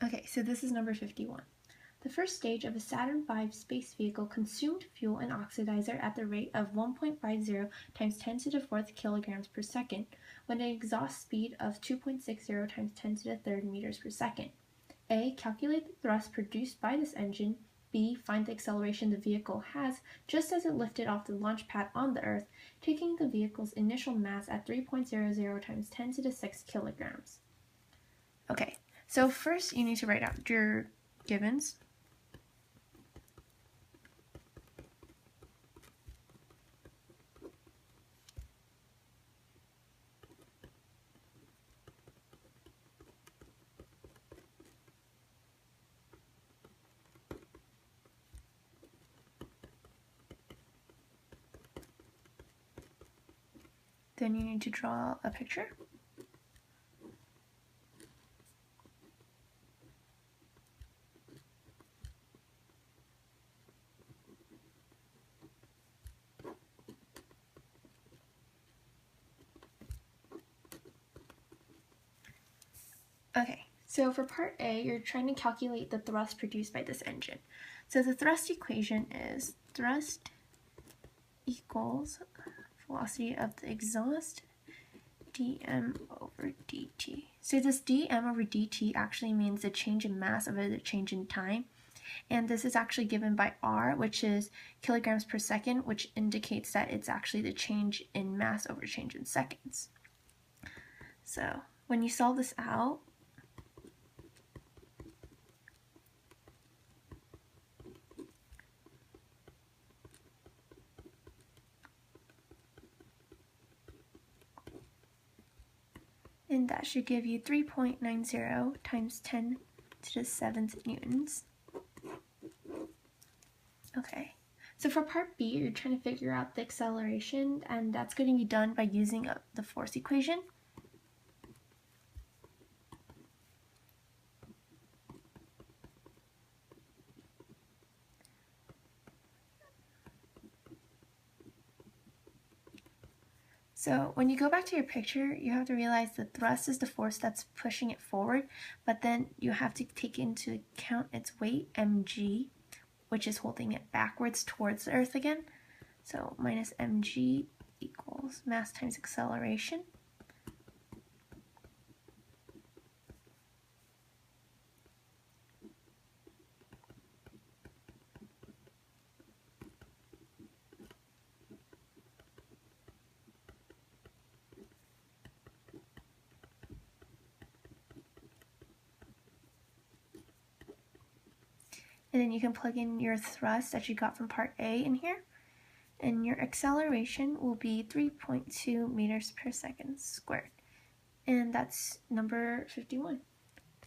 Okay, so this is number 51. The first stage of a Saturn V space vehicle consumed fuel and oxidizer at the rate of 1.50 times 10 to the fourth kilograms per second, with an exhaust speed of 2.60 times 10 to the third meters per second. A. Calculate the thrust produced by this engine. B. Find the acceleration the vehicle has just as it lifted off the launch pad on the Earth, taking the vehicle's initial mass at 3.00 times 10 to the 6 kilograms. Okay, so first you need to write out your givens. Then you need to draw a picture. Okay, so for part A, you're trying to calculate the thrust produced by this engine. So the thrust equation is thrust equals velocity of the exhaust dm over dt. So this dm over dt actually means the change in mass over the change in time. And this is actually given by r, which is kilograms per second, which indicates that it's actually the change in mass over change in seconds. So when you solve this out, and that should give you 3.90 times 10 to the 7th newtons. Okay, so for part B, you're trying to figure out the acceleration, and that's going to be done by using the force equation. So when you go back to your picture, you have to realize the thrust is the force that's pushing it forward, but then you have to take into account its weight, mg, which is holding it backwards towards the Earth again. So minus mg equals mass times acceleration. And then you can plug in your thrust that you got from part A in here. And your acceleration will be 3.2 meters per second squared. And that's number 51.